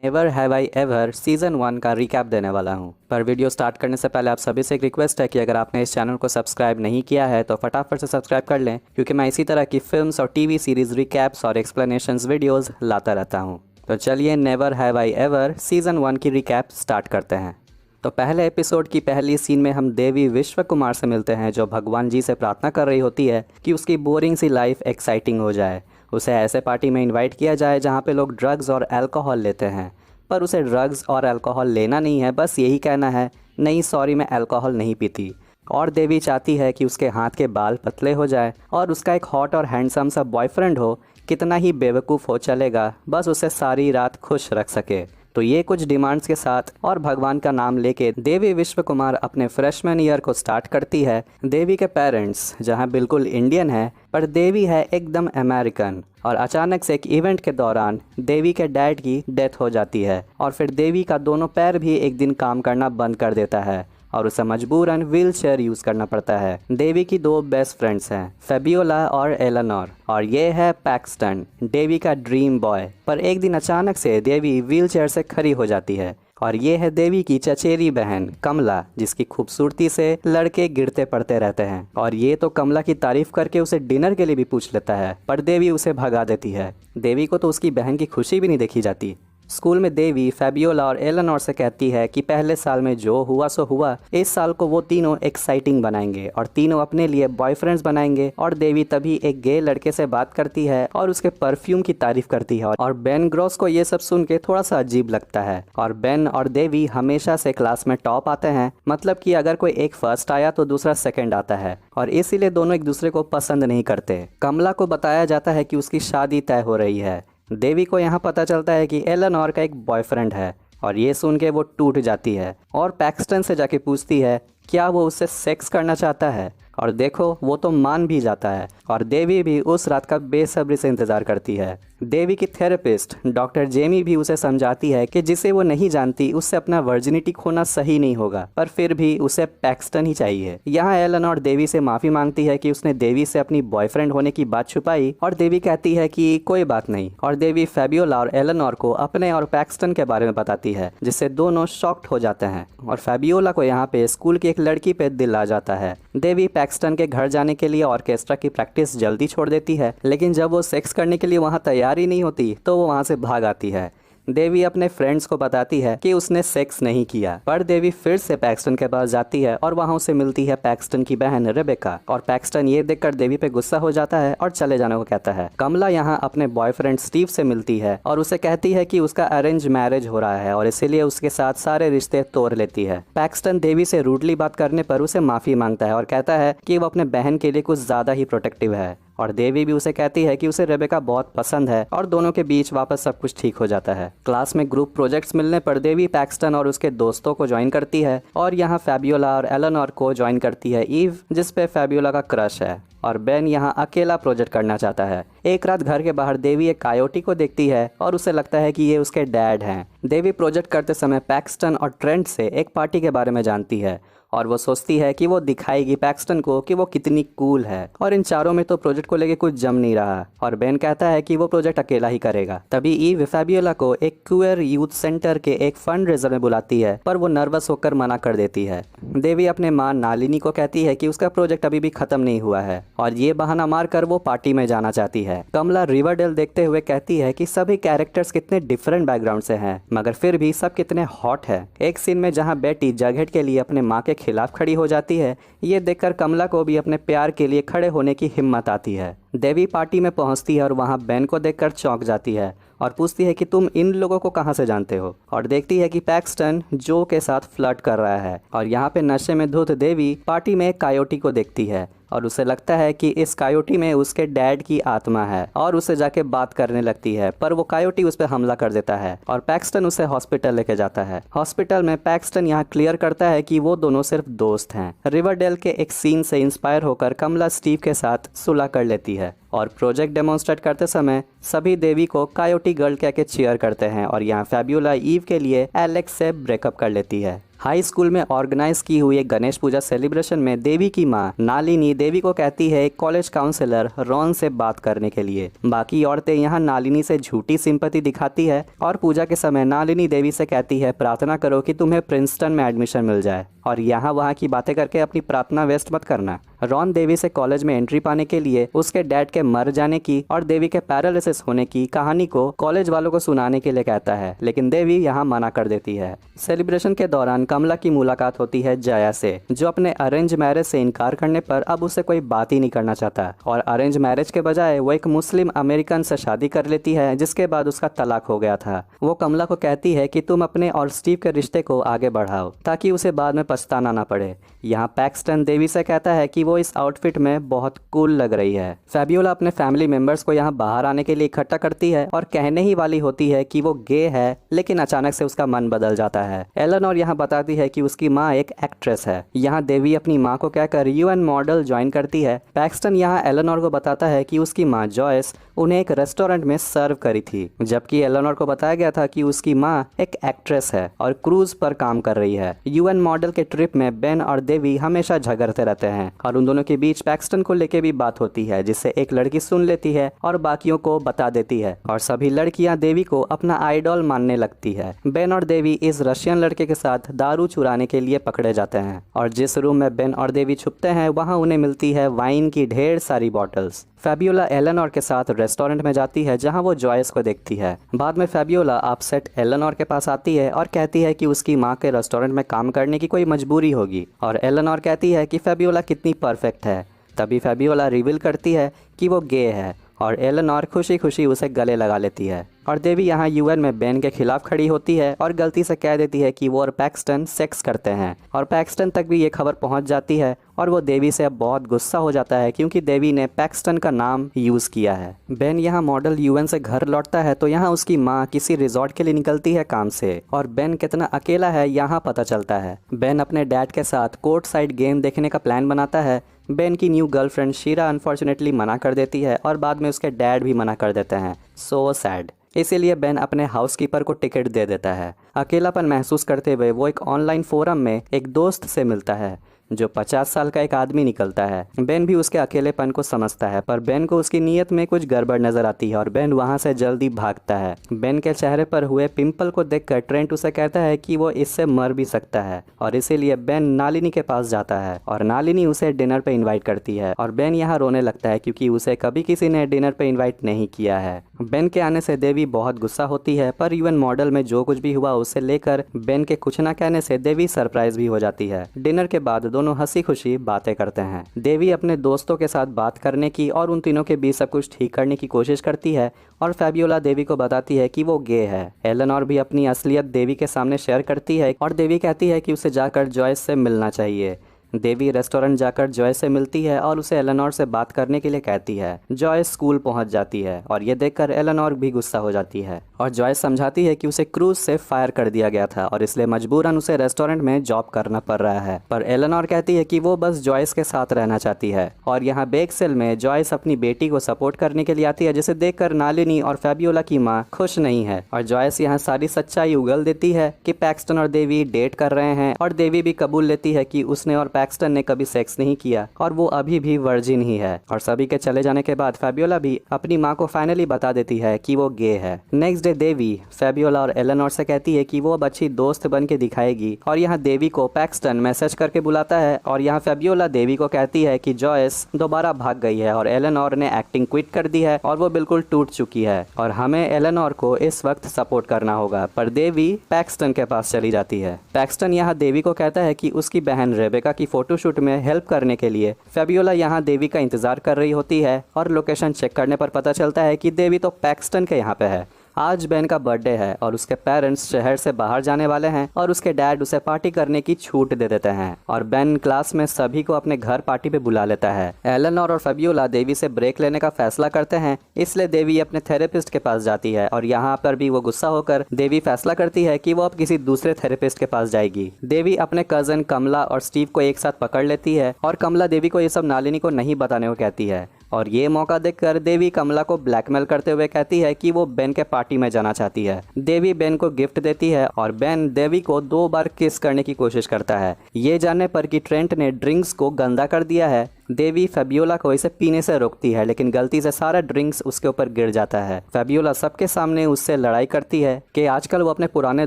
Never have I ever season 1 का recap देने वाला हूं। पर वीडियो स्टार्ट करने से पहले आप सभी से एक रिक्वेस्ट है कि अगर आपने इस चैनल को सब्सक्राइब नहीं किया है तो फटाफट से सब्सक्राइब कर लें, क्योंकि मैं इसी तरह की फिल्म्स और टीवी सीरीज़ रिकैप्स और एक्सप्लेनेशंस वीडियोज़ लाता रहता हूँ। तो चलिए never have I ever season 1 की रिकैप स्टार्ट करते हैं। तो पहले एपिसोड की पहली सीन में हम देवी विश्व कुमार से मिलते हैं, जो भगवान जी से प्रार्थना कर रही होती है कि उसकी बोरिंग सी लाइफ एक्साइटिंग हो जाए। उसे ऐसे पार्टी में इनवाइट किया जाए जहाँ पे लोग ड्रग्स और अल्कोहल लेते हैं, पर उसे ड्रग्स और अल्कोहल लेना नहीं है, बस यही कहना है नहीं सॉरी मैं अल्कोहल नहीं पीती। और देवी चाहती है कि उसके हाथ के बाल पतले हो जाए और उसका एक हॉट और हैंडसम सा बॉयफ्रेंड हो, कितना ही बेवकूफ़ हो चलेगा, बस उसे सारी रात खुश रख सके। तो ये कुछ डिमांड्स के साथ और भगवान का नाम लेके देवी विश्व कुमार अपने फ्रेशमैन ईयर को स्टार्ट करती है। देवी के पेरेंट्स जहां बिल्कुल इंडियन है, पर देवी है एकदम अमेरिकन। और अचानक से एक इवेंट के दौरान देवी के डैड की डेथ हो जाती है और फिर देवी का दोनों पैर भी एक दिन काम करना बंद कर देता है और उसे मजबूरन व्हील चेयर यूज़ करना पड़ता है। देवी की दो बेस्ट फ्रेंड्स हैं, फेबियोला और एलेनोर, और ये है पैक्सटन, देवी का ड्रीम बॉय। पर एक दिन अचानक से देवी व्हील चेयर से खड़ी हो जाती है और ये है देवी की चचेरी बहन कमला, जिसकी खूबसूरती से लड़के गिरते पड़ते रहते हैं। और ये तो कमला की तारीफ करके उसे डिनर के लिए भी पूछ लेता है, पर देवी उसे भगा देती है। देवी को तो उसकी बहन की खुशी भी नहीं देखी जाती। स्कूल में देवी फेबियोला और एलेनोर से कहती है कि पहले साल में जो हुआ सो हुआ, इस साल को वो तीनों एक्साइटिंग बनाएंगे और तीनों अपने लिए बॉयफ्रेंड्स बनाएंगे। और देवी तभी एक गे लड़के से बात करती है और उसके परफ्यूम की तारीफ करती है। और बेन ग्रॉस को ये सब सुन के थोड़ा सा अजीब लगता है। और बेन और देवी हमेशा से क्लास में टॉप आते हैं, मतलब कि अगर कोई एक फर्स्ट आया तो दूसरा सेकेंड आता है, और इसीलिए दोनों एक दूसरे को पसंद नहीं करते। कमला को बताया जाता है कि उसकी शादी तय हो रही है। देवी को यहाँ पता चलता है कि एलेनोर का एक बॉयफ्रेंड है और ये सुन के वो टूट जाती है और पैक्सटन से जाके पूछती है क्या वो उससे सेक्स करना चाहता है। और देखो वो तो मान भी जाता है और देवी भी उस रात का बेसब्री से इंतज़ार करती है। देवी की थेरेपिस्ट डॉक्टर जेमी भी उसे समझाती है कि जिसे वो नहीं जानती उससे अपना वर्जिनिटी खोना सही नहीं होगा, पर फिर भी उसे पैक्सटन ही चाहिए। यहाँ एलेनोर देवी से माफ़ी मांगती है कि उसने देवी से अपनी बॉयफ्रेंड होने की बात छुपाई, और देवी कहती है कि कोई बात नहीं। और देवी फेबियोला और एलेनोर को अपने और पैक्सटन के बारे में बताती है, जिससे दोनों शॉक्ड हो जाते हैं। और फेबियोला को यहाँ पे स्कूल की एक लड़की पे दिल आ जाता है। देवी पैक्सटन के घर जाने के लिए ऑर्केस्ट्रा की प्रैक्टिस जल्दी छोड़ देती है, लेकिन जब वो सेक्स करने के लिए वहाँ तैयार ही नहीं होती तो वो वहाँ से भाग आती है। देवी अपने फ्रेंड्स को बताती है कि उसने सेक्स नहीं किया, पर देवी फिर से पैक्सटन के पास जाती है और वहाँ उसे मिलती है पैक्सटन की बहन रेबेका। और पैक्सटन ये देखकर देवी पे गुस्सा हो जाता है और चले जाने को कहता है। कमला यहाँ अपने बॉयफ्रेंड स्टीव से मिलती है और उसे कहती है कि उसका अरेंज मैरिज हो रहा है और इसीलिए उसके साथ सारे रिश्ते तोड़ लेती है। पैक्सटन देवी से रूडली बात करने पर उसे माफ़ी मांगता है और कहता है कि वो अपने बहन के लिए कुछ ज़्यादा ही प्रोटेक्टिव है। और देवी भी उसे कहती है कि उसे रेबेका बहुत पसंद है और दोनों के बीच वापस सब कुछ ठीक हो जाता है। क्लास में ग्रुप प्रोजेक्ट्स मिलने पर देवी पैक्सटन और उसके दोस्तों को ज्वाइन करती है और यहाँ फेबियोला और एलेनोर को ज्वाइन करती है ईव, जिस पे फेबियोला का क्रश है। और बेन यहाँ अकेला प्रोजेक्ट करना चाहता है। एक रात घर के बाहर देवी एक कायोटी को देखती है और उसे लगता है कि ये उसके डैड हैं। देवी प्रोजेक्ट करते समय पैक्सटन और ट्रेंट से एक पार्टी के बारे में जानती है और वो सोचती है कि वो दिखाएगी पैक्सटन को कि वो कितनी कूल है। और इन चारों में तो प्रोजेक्ट को लेके कुछ जम नहीं रहा और बेन कहता है कि वो प्रोजेक्ट अकेला ही करेगा। तभी ईव फेबियोला को एक क्यूअर यूथ सेंटर के एक फंड रेजर में बुलाती है, पर वो नर्वस होकर मना कर देती है। देवी अपने माँ नालिनी को कहती है कि उसका प्रोजेक्ट अभी भी खत्म नहीं हुआ है और ये बहाना मारकर वो पार्टी में जाना चाहती है। कमला रिवरडेल देखते हुए कहती है कि सभी कैरेक्टर्स कितने डिफरेंट बैकग्राउंड से हैं, मगर फिर भी सब कितने हॉट है। एक सीन में जहाँ बेटी जगहेट के लिए अपने माँ के खिलाफ खड़ी हो जाती है, ये देखकर कमला को भी अपने प्यार के लिए खड़े होने की हिम्मत आती है। देवी पार्टी में पहुंचती है और वहां बेन को देखकर चौंक जाती है और पूछती है कि तुम इन लोगों को कहां से जानते हो। और देखती है कि पैक्सटन जो के साथ फ्लर्ट कर रहा है। और यहाँ पे नशे में धुत देवी पार्टी में एक कायोटी को देखती है और उसे लगता है कि इस कायोटी में उसके डैड की आत्मा है और उसे जाके बात करने लगती है, पर वो कायोटी उस पर हमला कर देता है और पैक्सटन उसे हॉस्पिटल लेके जाता है। हॉस्पिटल में पैक्सटन यहाँ क्लियर करता है कि वो दोनों सिर्फ दोस्त हैं। रिवरडेल के एक सीन से इंस्पायर होकर कमला स्टीव के साथ सुलह कर लेती है और प्रोजेक्ट डेमोन्स्ट्रेट करते समय सभी देवी को कायोटी गर्ल कह के चीयर करते हैं। और यहाँ फेबियोला ईव के लिए एलेक्स से ब्रेकअप कर लेती है। हाई स्कूल में ऑर्गेनाइज की हुई एक गणेश पूजा सेलिब्रेशन में देवी की मां नालिनी देवी को कहती है एक कॉलेज काउंसलर रॉन से बात करने के लिए। बाकी औरतें यहाँ नालिनी से झूठी सिंपैथी दिखाती है और पूजा के समय नालिनी देवी से कहती है प्रार्थना करो कि तुम्हें प्रिंसटन में एडमिशन मिल जाए और यहाँ वहाँ की बातें करके अपनी प्रार्थना वेस्ट मत करना। रॉन देवी से कॉलेज में एंट्री पाने के लिए उसके डैड के मर जाने की और देवी के पैरालिसिस होने की कहानी को कॉलेज वालों को सुनाने के लिए कहता है, लेकिन देवी यहाँ मना कर देती है। सेलिब्रेशन के दौरान कमला की मुलाकात होती है जया से, जो अपने अरेंज मैरिज से इनकार करने पर अब उसे कोई बात ही नहीं करना चाहता और अरेंज मैरिज के बजाय वो एक मुस्लिम अमेरिकन से शादी कर लेती है, जिसके बाद उसका तलाक हो गया था। वो कमला को कहती है कि तुम अपने और स्टीव के रिश्ते को आगे बढ़ाओ ताकि उसे बाद में पछताना ना पड़े। यहाँ पैक्सटन देवी से कहता है कि वो इस आउटफिट में बहुत कूल लग रही है। फैबियोला अपने फैमिली मेंबर्स को यहाँ बाहर आने के लिए इकट्ठा करती है और कहने ही वाली होती है कि वो गे है, लेकिन अचानक से उसका मन बदल जाता है। एलेनोर यहाँ बताती है कि उसकी माँ एक एक्ट्रेस है। यहाँ देवी अपनी माँ को कहकर यूएन मॉडल ज्वाइन करती है। पैक्सटन यहाँ एलेनोर को बताता है कि उसकी माँ जॉयस उन्हें एक रेस्टोरेंट में सर्व करी थी, जबकि एलेनोर को बताया गया था कि उसकी माँ एक एक्ट्रेस है और क्रूज पर काम कर रही है। यूएन मॉडल के ट्रिप में बेन और देवी हमेशा झगड़ते रहते हैं और उन दोनों के बीच पैक्सटन को लेके भी बात होती है, जिससे एक लड़की सुन लेती है और बाकियों को बता देती है और सभी लड़कियां देवी को अपना आइडॉल मानने लगती है। बेन और देवी इस रशियन लड़के के साथ दारू चुराने के लिए पकड़े जाते हैं और जिस रूम में बेन और देवी छुपते हैं वहां उन्हें मिलती है वाइन की ढेर सारी बॉटल्स। फैबियोला एलेनोर के साथ रेस्टोरेंट में जाती है जहां वो जॉयस को देखती है। बाद में फैबियोला अपसेट एलेनोर के पास आती है और कहती है कि उसकी माँ के रेस्टोरेंट में काम करने की कोई मजबूरी होगी और एलेनोर कहती है कि फैबियोला कितनी परफेक्ट है। तभी फैबियोला रिवील करती है कि वो गे है और एलेनोर खुशी खुशी उसे गले लगा लेती है और देवी यहाँ यूएन में बेन के खिलाफ खड़ी होती है और गलती से कह देती है कि वो और पैक्सटन सेक्स करते हैं और पैक्सटन तक भी ये खबर पहुंच जाती है और वो देवी से अब बहुत गुस्सा हो जाता है क्योंकि देवी ने पैक्सटन का नाम यूज़ किया है। बेन यहाँ मॉडल यूएन से घर लौटता है तो यहाँ उसकी माँ किसी रिजॉर्ट के लिए निकलती है काम से और बेन कितना अकेला है यहाँ पता चलता है। बेन अपने डैड के साथ कोर्ट साइड गेम देखने का प्लान बनाता है। बेन की न्यू गर्लफ्रेंड शीरा अनफॉर्चुनेटली मना कर देती है और बाद में उसके डैड भी मना कर देते हैं। So sad. इसीलिए बेन अपने हाउसकीपर को टिकट दे देता है। अकेलापन महसूस करते हुए वो एक ऑनलाइन फोरम में एक दोस्त से मिलता है जो 50 साल का एक आदमी निकलता है। बेन भी उसके अकेलेपन को समझता है, पर बेन को उसकी नीयत में कुछ गड़बड़ नजर आती है और बेन वहां से जल्दी भागता है। बेन के चेहरे पर हुए पिंपल को देखकर ट्रेंट उसे कहता है कि वो इससे मर भी सकता है और इसीलिए बेन नालिनी के पास जाता है और नालिनी उसे डिनर पे इन्वाइट करती है और बेन यहाँ रोने लगता है क्योंकि उसे कभी किसी ने डिनर पे इन्वाइट नहीं किया है। बेन के आने से देवी बहुत गुस्सा होती है, पर यूएन मॉडल में जो कुछ भी हुआ उसे लेकर बेन के कुछ ना कहने से देवी सरप्राइज भी हो जाती है। डिनर के बाद दोनों हंसी खुशी बातें करते हैं। देवी अपने दोस्तों के साथ बात करने की और उन तीनों के बीच सब कुछ ठीक करने की कोशिश करती है और फैबियोला देवी को बताती है कि वो गे है। एलेनोर भी अपनी असलियत देवी के सामने शेयर करती है और देवी कहती है कि उसे जाकर जॉयस से मिलना चाहिए। देवी रेस्टोरेंट जाकर जॉयस से मिलती है और उसे एलेनोर से बात करने के लिए कहती है। जॉयस स्कूल पहुंच जाती है और ये देखकर एलेनोर भी गुस्सा हो जाती है और जॉयस समझाती है कि उसे क्रूज से फायर कर दिया गया था और इसलिए मजबूरन उसे रेस्टोरेंट में जॉब करना पड़ रहा है। पर एलेनोर कहती है कि वो बस जॉयस के साथ रहना चाहती है और यहाँ बेक सेल में जॉयस अपनी बेटी को सपोर्ट करने के लिए आती है, जिसे देखकर नालिनी और फैबियोला की माँ खुश नहीं है और जॉयस यहाँ सारी सच्चाई उगल देती है कि पैक्सटन और देवी डेट कर रहे हैं और देवी भी कबूल लेती है कि उसने और पैक्सटन ने कभी सेक्स नहीं किया और वो अभी भी वर्जिन ही है। और सभी के चले जाने के बाद फैबियोला भी अपनी माँ को फाइनली बता देती है कि वो गे है। नेक्स्ट डे देवी फैबियोला और एलेनोर से कहती है कि वो अब अच्छी दोस्त बन के दिखाएगी और यहाँ देवी को पैक्सटन मैसेज करके बुलाता है और यहाँ फैबियोला देवी को कहती है कि जॉयस दोबारा भाग गई है और एलेनोर ने एक्टिंग क्विट कर दी है और वो बिल्कुल टूट चुकी है और हमें एलेनोर को इस वक्त सपोर्ट करना होगा। पर देवी पैक्सटन के पास चली जाती है। पैक्सटन यहाँ देवी को कहता है कि उसकी बहन रेबेका की फोटोशूट में हेल्प करने के लिए फैबियोला यहाँ देवी का इंतजार कर रही होती है और लोकेशन चेक करने पर पता चलता है कि देवी तो पैक्सटन के यहाँ पे है। आज बेन का बर्थडे है और उसके पेरेंट्स शहर से बाहर जाने वाले हैं और उसके डैड उसे पार्टी करने की छूट दे देते हैं और बेन क्लास में सभी को अपने घर पार्टी पे बुला लेता है। एलेनोर और फैबियोला देवी से ब्रेक लेने का फैसला करते हैं, इसलिए देवी अपने थेरेपिस्ट के पास जाती है और यहाँ पर भी वो गुस्सा होकर देवी फैसला करती है कि वो अब किसी दूसरे थेरेपिस्ट के पास जाएगी। देवी अपने कजन कमला और स्टीव को एक साथ पकड़ लेती है और कमला देवी को ये सब नालिनी को नहीं बताने को कहती है। और ये मौका देखकर देवी कमला को ब्लैकमेल करते हुए कहती है कि वो बेन के पार्टी में जाना चाहती है। देवी बेन को गिफ्ट देती है और बेन देवी को 2 बार किस करने की कोशिश करता है। ये जानने पर कि ट्रेंट ने ड्रिंक्स को गंदा कर दिया है, देवी फेबियोला को इसे पीने से रोकती है, लेकिन गलती से सारा ड्रिंक्स उसके ऊपर गिर जाता है। फेबियोला सबके सामने उससे लड़ाई करती है कि आजकल वो अपने पुराने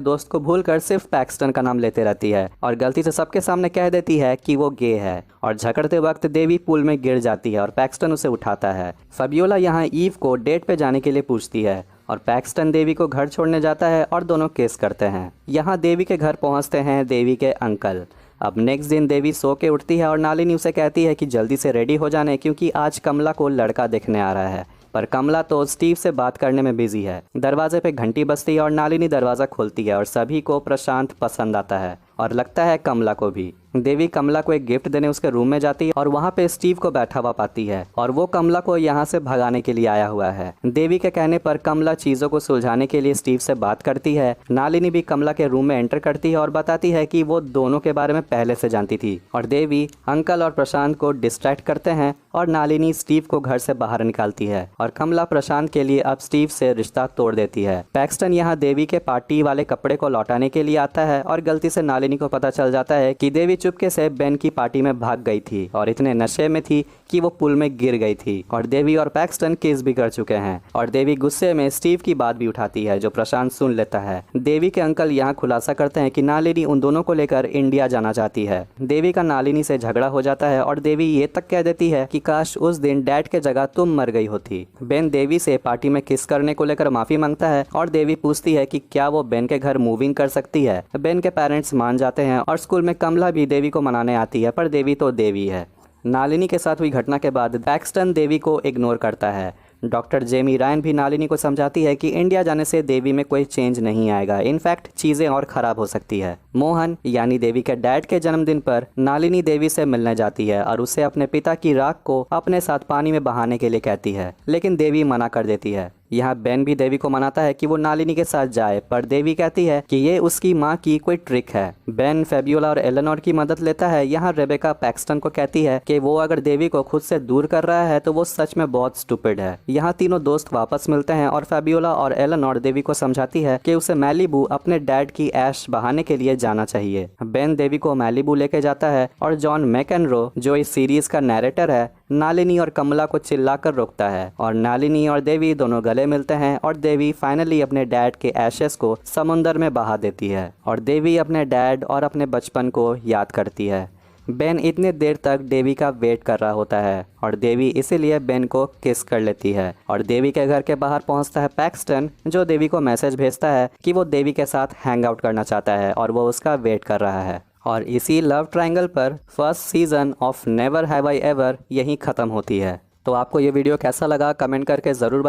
दोस्त को भूलकर सिर्फ पैक्सटन का नाम लेते रहती है और गलती से सबके सामने कह देती है कि वो गे है। और झगड़ते वक्त देवी पूल में गिर जाती है और पैक्सटन उसे उठाता है। फेबियोला यहाँ ईव को डेट पे जाने के लिए पूछती है और पैक्सटन देवी को घर छोड़ने जाता है और दोनों किस करते हैं। यहाँ देवी के घर पहुँचते हैं देवी के अंकल। अब नेक्स्ट दिन देवी सो के उठती है और नालिनी उसे कहती है कि जल्दी से रेडी हो जाने, क्योंकि आज कमला को लड़का देखने आ रहा है। पर कमला तो स्टीव से बात करने में बिजी है। दरवाजे पे घंटी बजती है और नालिनी दरवाज़ा खोलती है और सभी को प्रशांत पसंद आता है और लगता है कमला को भी। देवी कमला को एक गिफ्ट देने उसके रूम में जाती है और वहाँ पे स्टीव को बैठा हुआ पाती है और वो कमला को यहाँ से भगाने के लिए आया हुआ है। देवी के कहने पर कमला चीज़ों को सुलझाने के लिए स्टीव से बात करती है। नालिनी भी कमला के रूम में एंटर करती है और बताती है कि वो दोनों के बारे में पहले से जानती थी। और देवी अंकल और प्रशांत को डिस्ट्रैक्ट करते हैं और नालिनी स्टीव को घर से बाहर निकालती है और कमला प्रशांत के लिए अब स्टीव से रिश्ता तोड़ देती है। पैक्सटन यहाँ देवी के पार्टी वाले कपड़े को लौटाने के लिए आता है और गलती से नालिनी को पता चल जाता है कि देवी चुपके से बेन की पार्टी में भाग गई थी और इतने नशे में थी कि वो पुल में गिर गई थी। और देवी और पैक्सटन किस भी कर चुके हैं और देवी गुस्से में स्टीव की बात भी उठाती है जो प्रशांत सुन लेता है। देवी के अंकल यहाँ खुलासा करते हैं कि नालिनी उन दोनों को लेकर इंडिया जाना चाहती है। देवी का नालिनी से झगड़ा हो जाता है और देवी ये तक कह देती है कि काश उस दिन डैड के जगह तुम मर गई होती। बेन देवी से पार्टी में किस करने को लेकर माफी मांगता है और देवी पूछती है कि क्या वो बेन के घर मूविंग कर सकती है। बेन के पेरेंट्स मान जाते हैं और स्कूल में कमला भी देवी को मनाने आती है, पर देवी तो देवी है। नालिनी के साथ हुई घटना के बाद पैक्सटन देवी को इग्नोर करता है। डॉक्टर जेमी रायन भी नालिनी को समझाती है कि इंडिया जाने से देवी में कोई चेंज नहीं आएगा, इनफैक्ट चीज़ें और ख़राब हो सकती है। मोहन यानी देवी के डैड के जन्मदिन पर नालिनी देवी से मिलने जाती है और उसे अपने पिता की राख को अपने साथ पानी में बहाने के लिए कहती है, लेकिन देवी मना कर देती है। यहाँ बेन भी देवी को मनाता है कि वो नालिनी के साथ जाए, पर देवी कहती है कि ये उसकी माँ की कोई ट्रिक है। बेन फेबियोला और एलेनोर की मदद लेता है। यहाँ रेबेका पैक्सटन को कहती है कि वो अगर देवी को खुद से दूर कर रहा है तो वो सच में बहुत स्टूपिड है। यहाँ तीनों दोस्त वापस मिलते हैं और फेबियोला और एलेनोर देवी को समझाती है कि उसे मैलिबू अपने डैड की ऐश बहाने के लिए जाना चाहिए। बेन देवी को मैलिबू लेके जाता है और जॉन मैकेनरो जो इस सीरीज का नैरेटर है नालिनी और कमला को चिल्लाकर रोकता है और नालिनी और देवी दोनों गले मिलते हैं और देवी फाइनली अपने डैड के एशेस को समुंदर में बहा देती है और देवी अपने डैड और अपने बचपन को याद करती है। बेन इतने देर तक देवी का वेट कर रहा होता है और देवी इसीलिए बेन को किस कर लेती है और देवी के घर के बाहर पहुंचता है पैक्सटन जो देवी को मैसेज भेजता है कि वो देवी के साथ हैंग आउट करना चाहता है और वो उसका वेट कर रहा है। और इसी लव ट्रायंगल पर first season of never have I ever यहीं ख़त्म होती है। तो आपको ये वीडियो कैसा लगा कमेंट करके ज़रूर बताएं।